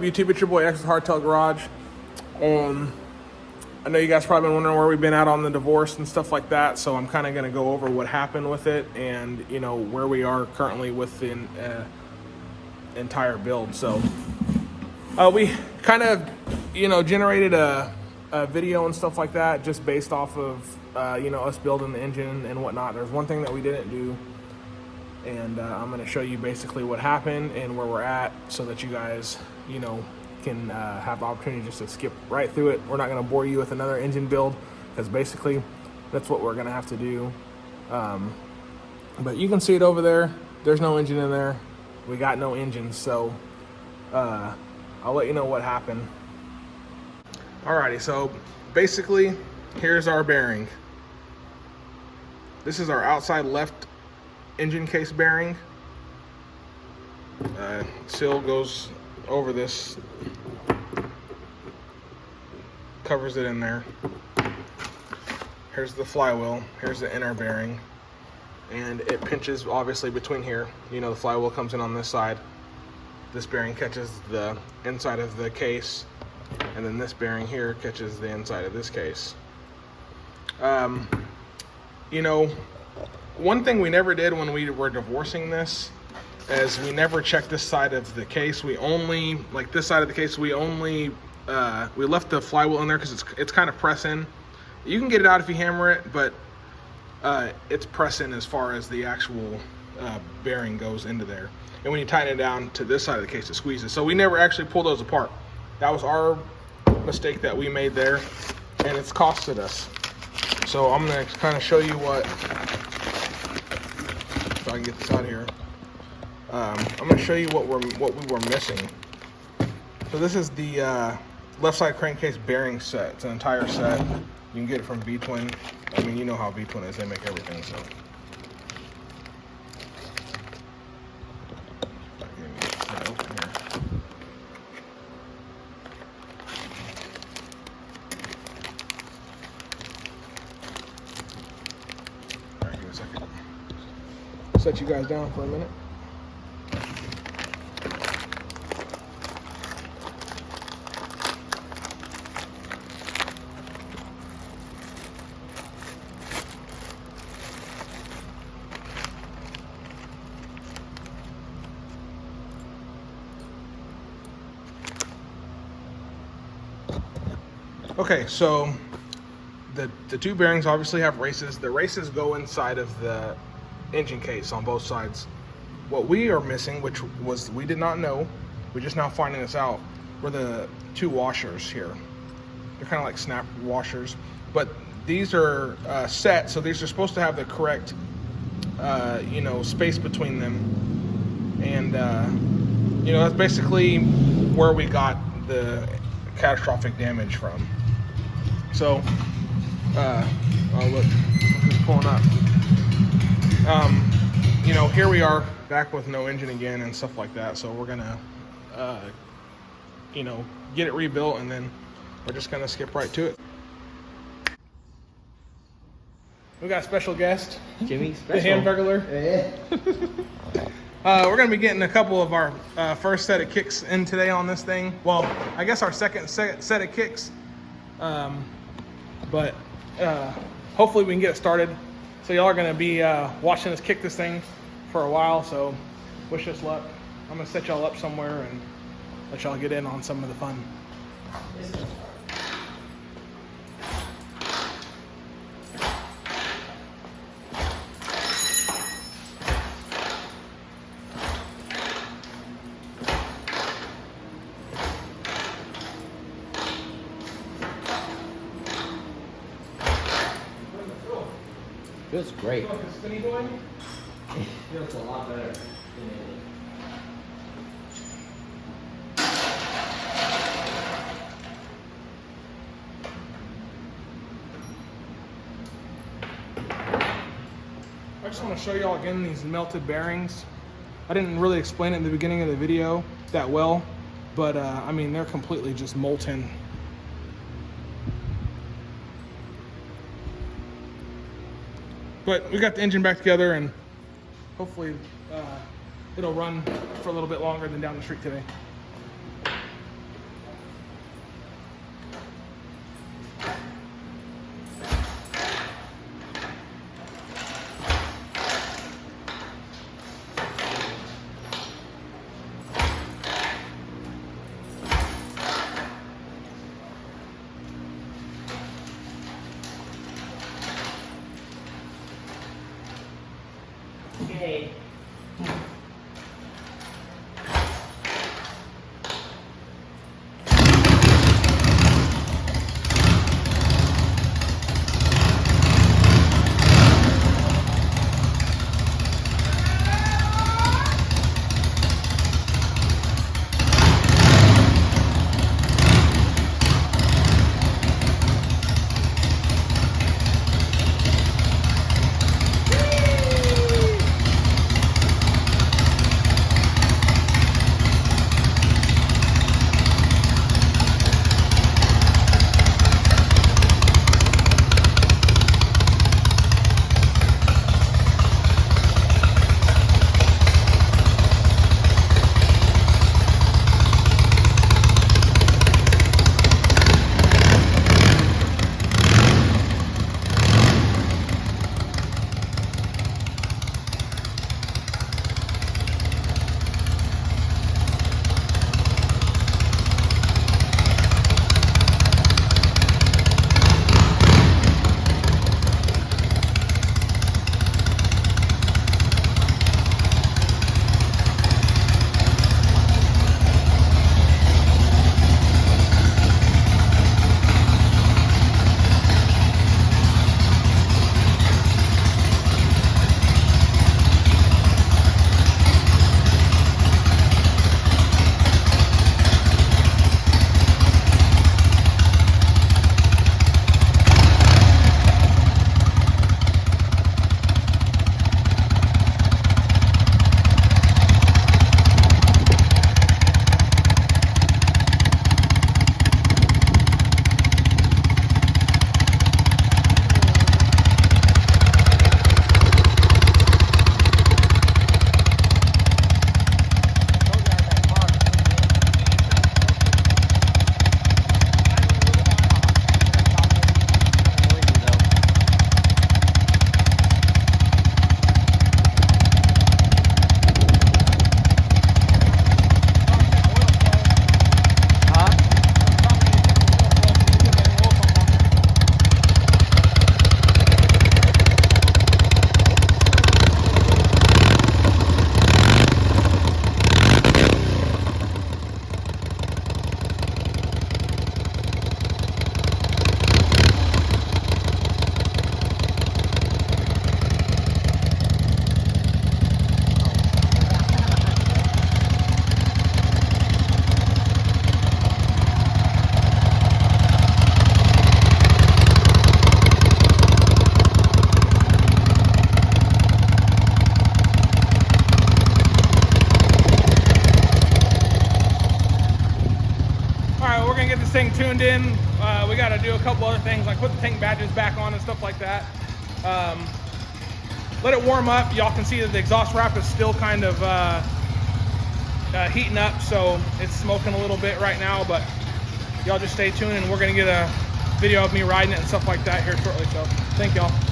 up, YouTube? It's your boy X with Hardtail Garage. I know you guys probably been wondering where we've been at on the divorce and stuff like that, so I'm kind of going to go over what happened with it and, you know, where we are currently with the entire build. So we kind of, you know, generated a video and stuff like that just based off of, you know, us building the engine and whatnot. There's one thing that we didn't do, and I'm going to show you basically what happened and where we're at so that you guys, you know, can have the opportunity just to skip right through it. We're not going to bore you with another engine build because basically that's what we're going to have to do. But you can see it over there. There's no engine in there. We got no engine, so I'll let you know what happened. Alrighty, so basically here's our bearing. This is our outside left engine case bearing. Seal goes over this, covers it in there. Here's the flywheel, here's the inner bearing, and it pinches obviously between here. You know, the flywheel comes in on this side, this bearing catches the inside of the case, and then this bearing here catches the inside of this case. You know, one thing we never did when we were divorcing this is we never checked this side of the case. We only, like this side of the case, we only, we left the flywheel in there because it's kind of press in. You can get it out if you hammer it, but it's press in as far as the actual bearing goes into there. And when you tighten it down to this side of the case, it squeezes. So we never actually pulled those apart. That was our mistake that we made there, and it's costed us. So I'm gonna kind of show you what, if I can get this out of here. I'm gonna show you what we were missing. So this is the left side crankcase bearing set. It's an entire set. You can get it from V-Twin. I mean, you know how V-Twin is, they make everything, so. Alright, give me a second. Set you guys down for a minute. Okay, so the two bearings obviously have races. The races go inside of the engine case on both sides. What we are missing, which was we did not know, we're just now finding this out, were the two washers here. They're kind of like snap washers, but these are set, so these are supposed to have the correct, you know, space between them. And, you know, that's basically where we got the catastrophic damage from. So, oh look, it's pulling up. You know, here we are back with no engine again and stuff like that. So we're gonna, you know, get it rebuilt, and then we're just gonna skip right to it. We got a special guest, Jimmy, the Hamburglar. Yeah. We're gonna be getting a couple of our first set of kicks in today on this thing. Well, I guess our second set of kicks. But hopefully we can get it started. So y'all are gonna be watching us kick this thing for a while, so wish us luck. I'm gonna set y'all up somewhere and let y'all get in on some of the fun. Feels great. Like a spinny boy? Feels a lot better. I just want to show y'all again these melted bearings. I didn't really explain it in the beginning of the video that well, but I mean, they're completely just molten. But we got the engine back together, and hopefully it'll run for a little bit longer than down the street today. hay. Get this thing tuned in. We got to do a couple other things like put the tank badges back on and stuff like that. Let it warm up. Y'all can see that the exhaust wrap is still kind of heating up, so it's smoking a little bit right now, but y'all just stay tuned and we're going to get a video of me riding it and stuff like that here shortly. So thank y'all.